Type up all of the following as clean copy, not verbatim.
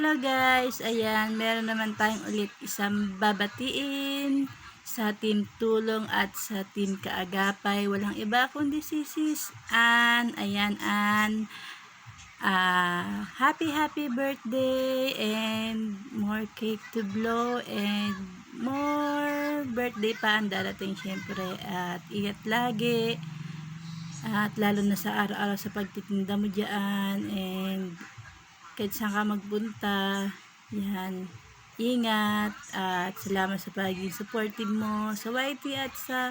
Hello guys, ayan, meron naman tayong ulit isang babatiin sa Team Tulong at sa Team Kaagapay. Walang iba kundi si Sis Ann. Ayan, Ann. Happy birthday and more cake to blow and more birthday pa ang darating syempre. At ingat lagi. At lalo na sa araw-araw sa pagtitinda mo dyan and kahit saan ka magpunta, yan, ingat at salamat sa pagiging supportive mo sa YT at sa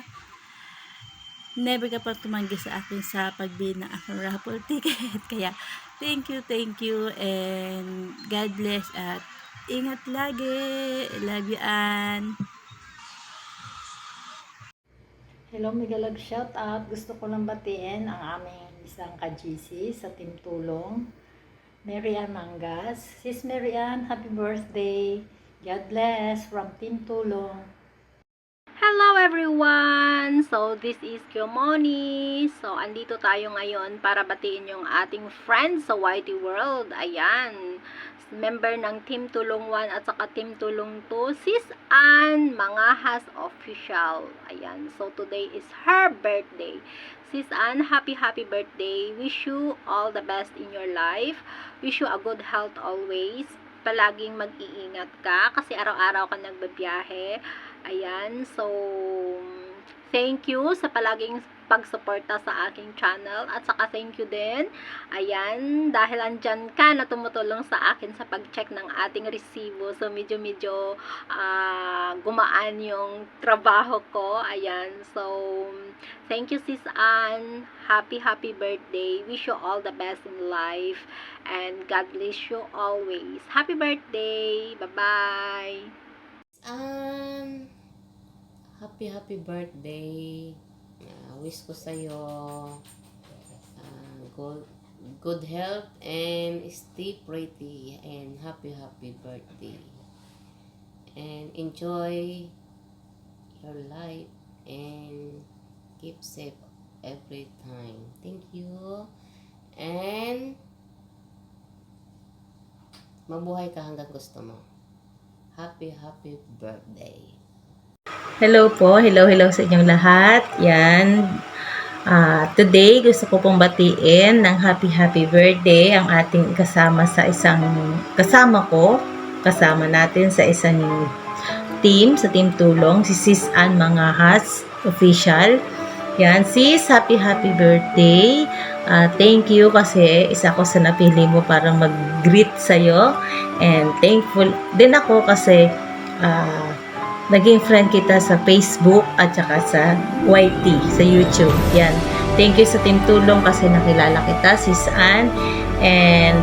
never ka pang tumanggi sa akin sa pagbili ng aking raffle ticket. Kaya thank you and God bless at ingat lagi. Love you, Ann. Hello, Migalag shout out. Gusto ko lang batiin ang aming isang ka-GC sa Team Tulong, Mary Ann Mangas. Sis Mary Ann, happy birthday. God bless from Team Tulong. Hello everyone! So, this is Kyomoni. So, andito tayo ngayon para batiin yung ating friends sa YT World. Ayan. Member ng Team Tulong 1 at saka Team Tulong 2, Sis Ann Mangahas Official. Ayan. So, today is her birthday. Sis Ann, happy birthday. Wish you all the best in your life. Wish you a good health always. Palaging mag-iingat ka kasi araw-araw ka nagbabiyahe. Ayan, so thank you sa palaging pagsuporta sa aking channel at saka thank you din, ayan, dahil andyan ka na tumutulong sa akin sa pag-check ng ating resibo. So medyo gumaan yung trabaho ko. Ayan, so thank you Sis Ann. Happy birthday. Wish you all the best in life and God bless you always. Happy birthday. Bye-bye. Happy birthday. Wish ko sa'yo good health and stay pretty and happy birthday. And enjoy your life and keep safe every time. Thank you. And mabuhay ka hanggang gusto mo. Happy birthday. Hello po, hello sa inyong lahat. Yan. Today, gusto ko pong batiin ng happy birthday ang ating kasama natin sa isang team, sa Team Tulong, si Sis Ann Mangahas Official. Yan, sis, happy birthday. Thank you kasi isa ko sa napili mo para mag-greet sa'yo. And thankful din ako kasi naging friend kita sa Facebook at saka sa YT, sa YouTube. Yan. Thank you sa Team Tulong kasi nakilala kita, Sis Ann. And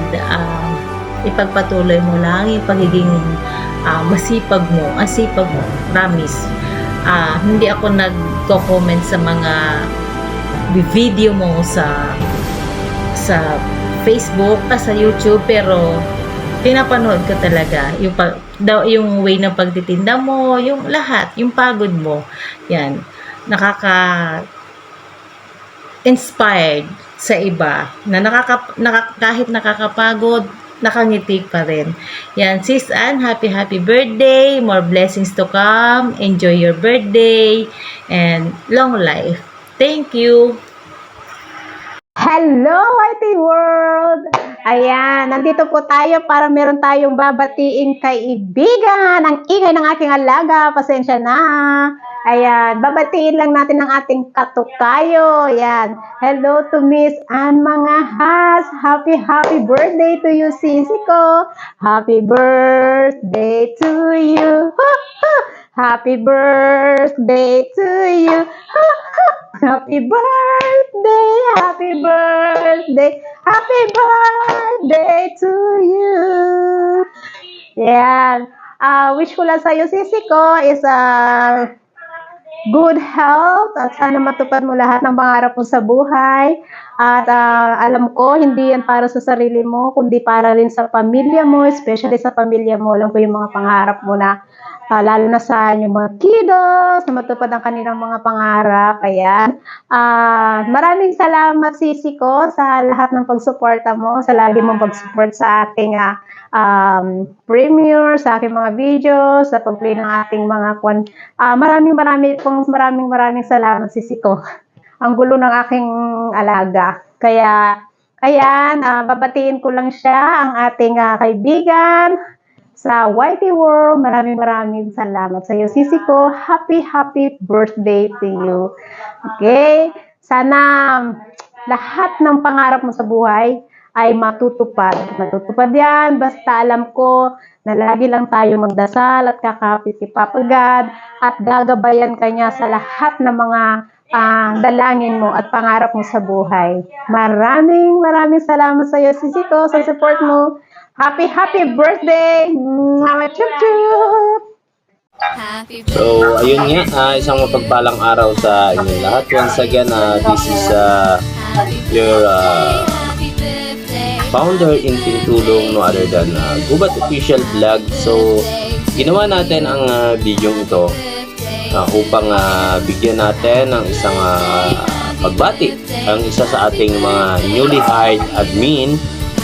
ipagpatuloy mo lang yung pagiging masipag mo. Promise. Hindi ako nagko-comment sa mga video mo sa Facebook at sa YouTube, pero pinapanood ko talaga yung way ng pagtitinda mo, yung lahat, yung pagod mo. Yan, nakaka-inspired sa iba na kahit nakakapagod, nakangiti pa rin. Yan, Sis Ann, happy birthday, more blessings to come, enjoy your birthday, and long life. Thank you. Hello, YT World! Ayan, nandito po tayo para meron tayong babatiin kaibigan. Ang ingay ng aking alaga, pasensya na. Ayan, babatiin lang natin ang ating katukayo. Ayan, hello to Miss Ann Mangahas. Happy birthday to you, sisi ko. Happy birthday to you. Happy birthday to you. Happy birthday to you. Yan. Wish ko lang sa'yo, sisi ko, is good health at sana matupad mo lahat ng pangarap mo sa buhay. At alam ko, hindi yan para sa sarili mo, kundi para rin sa pamilya mo, especially sa pamilya mo. Alam ko yung mga pangarap mo na lalo na sa inyong mga kiddos, na matupad ang kanilang mga pangarap. Ayan. Maraming salamat, sisi ko, sa lahat ng pagsuporta mo, sa lagi mong pag-support sa aking premiere, sa aking mga videos, sa pag-play ng ating mga maraming salamat, sisi ko. Ang gulo ng aking alaga. Kaya, ayan, babatiin ko lang siya, ang ating kaibigan sa YT World. Maraming salamat sa iyo, sisi ko. Happy birthday to you. Okay? Sana lahat ng pangarap mo sa buhay ay matutupad. Matutupad yan, basta alam ko na lagi lang tayo magdasal at kakapit kay Papa God at gagabayan kanya sa lahat ng mga dalangin mo at pangarap mo sa buhay. Maraming salamat sa iyo, sisi ko, sa support mo. Happy birthday! Mama chup chup! So, ayun nga, isang mapagpalang araw sa inyong lahat. Once again, this is your founder in Team Tulong, no other than Gubat Official Vlog. So, ginawa natin ang video ito upang bigyan natin ng isang pagbati ang isa sa ating mga newly hired admin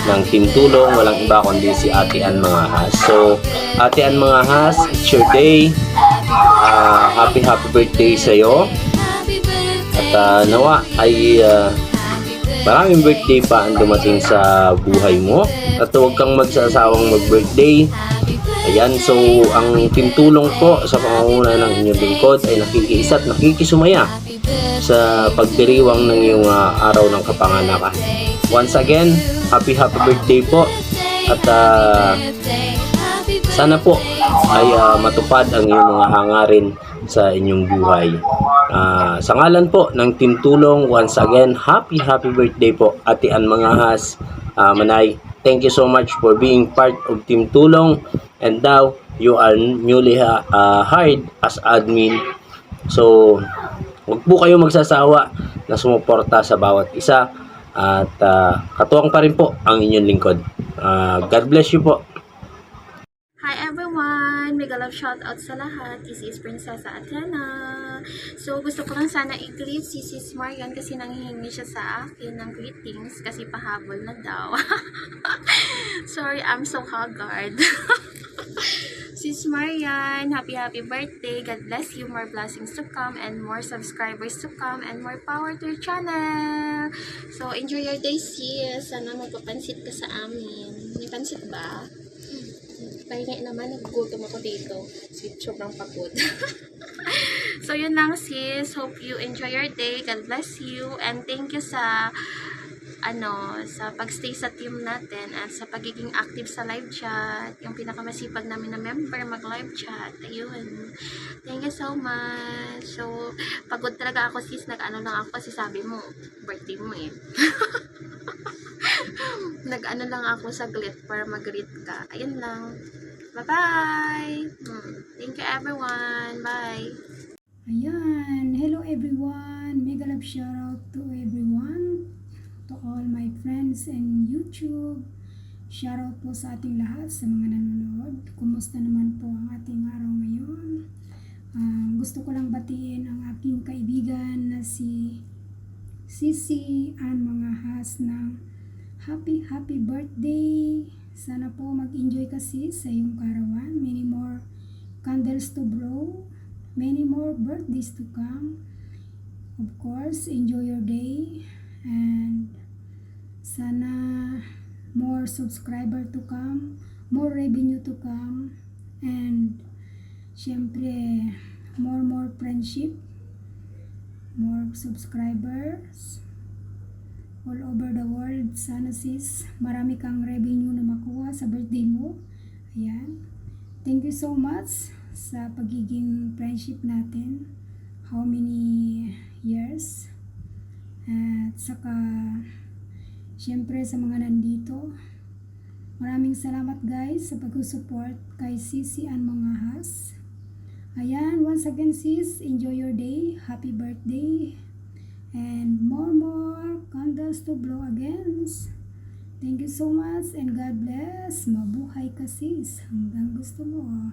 ng Team Tulong, walang iba kundi si Ate Ann Mangahas. So, Ate Ann Mangahas, it's your day. Happy birthday sa iyo. At nawa ay maraming birthday pa ang dumating sa buhay mo. At huwag kang magsasawang mag-birthday. Ayan, so ang Team Tulong po sa pangunguna ng inyong lingkod ay nakikiisa at nakikisumaya sa pagdiriwang ng iyong araw ng kapanganakan. Once again, happy birthday po. At sana po ay matupad ang iyong mga hangarin sa inyong buhay. Sa ngalan po ng Team Tulong, once again, happy birthday po, Ate Ann Mangahas. Manay, thank you so much for being part of Team Tulong. And now, you are newly hired as admin. So, huwag po kayo magsasawa na sumuporta sa bawat isa. At katuwang pa rin po ang inyong lingkod. God bless you po. Hi everyone! Mega love shoutout sa lahat. This is Prinsesa Athena. So, gusto ko lang sana i-greet si Sis Marian kasi nanghihingi siya sa akin ng greetings kasi pahabol na daw. Sorry, I'm so haggard. Sis Marian, happy birthday. God bless you. More blessings to come and more subscribers to come and more power to your channel. So, enjoy your day, sis. Sana magpapansit ka sa amin. May pansit ba? Pahinga naman, nagugutom ako dito. Sobrang pagod. So, yun lang, sis. Hope you enjoy your day. God bless you. And thank you sa sa pagstay sa team natin at sa pagiging active sa live chat. Yung pinakamasipag namin na member mag-live chat. Ayun. Thank you so much. So, pagod talaga ako, sis. Nag-ano lang ako kasi sabi mo, birthday mo eh. Nag-ano lang ako sa glit para mag-greet ka. Ayun lang. Bye-bye! Thank you everyone. Bye! Ayan. Hello everyone. Mega love shoutout to everyone. To all my friends in YouTube. Shoutout po sa ating lahat sa mga nanonood. Kumusta naman po ang ating araw ngayon? Gusto ko lang batiin ang aking kaibigan na si Sisi Ann Mangahas ng happy birthday. Sana po mag-enjoy ka sis sa iyong karawan. Many more candles to blow. Many more birthdays to come. Of course, enjoy your day. And sana more subscriber to come. More revenue to come. And syempre, more friendship. More subscribers. All over the world. Sana sis, marami kang revenue na makuha sa birthday mo. Ayan. Thank you so much sa pagiging friendship natin. How many years? At saka, syempre sa mga nandito, maraming salamat guys sa pag-support kay Sisi Ann Mangahas. Ayan, once again sis, enjoy your day. Happy birthday. And more candles to blow again. Thank you so much and God bless. Mabuhay ka sis hanggang gusto mo.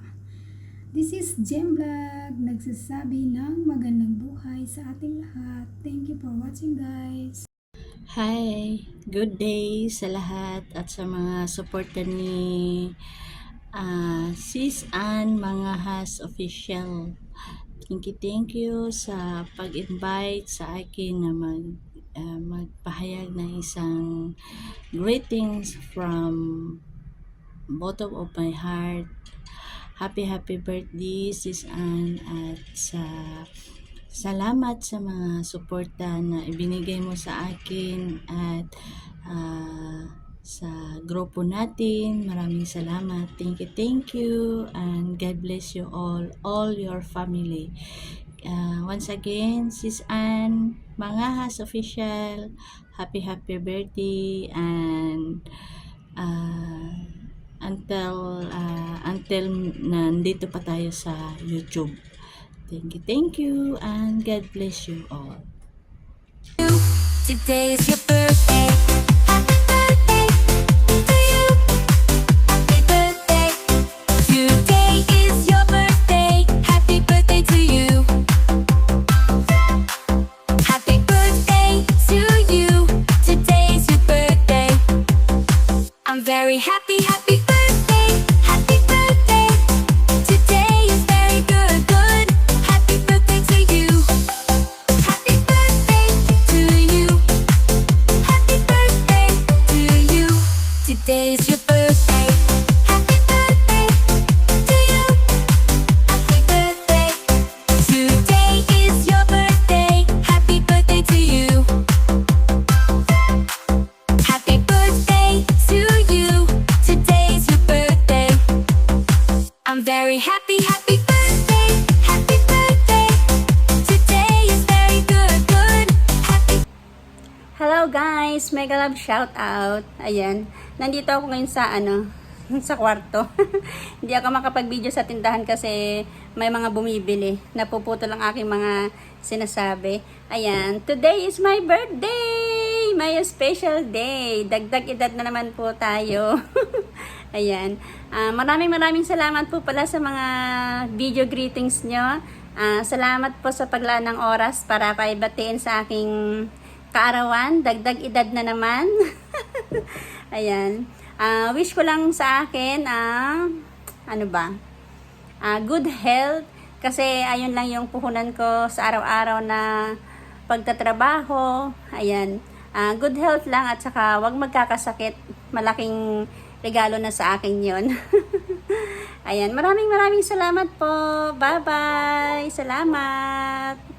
This is Jem Vlog, nagsasabi ng magandang buhay sa ating lahat. Thank you for watching, guys. Hi, good day sa lahat at sa mga supporter ni Sis Ann Mangahas Official. Thank you sa pag-invite sa akin na magpahayag ng isang greetings from bottom of my heart. Happy birthday Sis Ann, at salamat sa mga suporta na ibinigay mo sa akin at sa grupo natin. Maraming salamat. Thank you and God bless you all your family. Once again, Sis Ann Mangahas Official, happy birthday, and until nandito pa tayo sa YouTube. Thank you and God bless you all. Today is your birthday. Happy birthday to you. Happy birthday. Today is your birthday. Happy birthday to you. Happy birthday to you. Today is your birthday. I'm very happy birthday. Happy birthday. Today is very good. Happy birthday to you. Happy birthday to you. Happy birthday to you. Today is your birthday. Happy birthday to you. Happy birthday. Today is your birthday. Happy birthday to you. Happy birthday to you. Today is your birthday. I'm very happy birthday. Happy birthday. Today is very good. Happy Hello guys, mega love shout out. Ayan, nandito ako ngayon sa sa kwarto. Hindi ako makapag-video sa tindahan kasi may mga bumibili. Napuputol ang aking mga sinasabi. Ayan, today is my birthday! My special day. Dagdag edad na naman po tayo. Ayan. Maraming salamat po pala sa mga video greetings nyo. Salamat po sa paglaan ng oras para paibatiin sa aking kaarawan. Dagdag edad na naman. Ayan. Wish ko lang sa akin, good health. Kasi ayun lang yung puhunan ko sa araw-araw na pagtatrabaho. Ayan. Good health lang at saka wag magkakasakit. Malaking regalo na sa akin yun. Ayan. Maraming salamat po. Bye-bye. Salamat.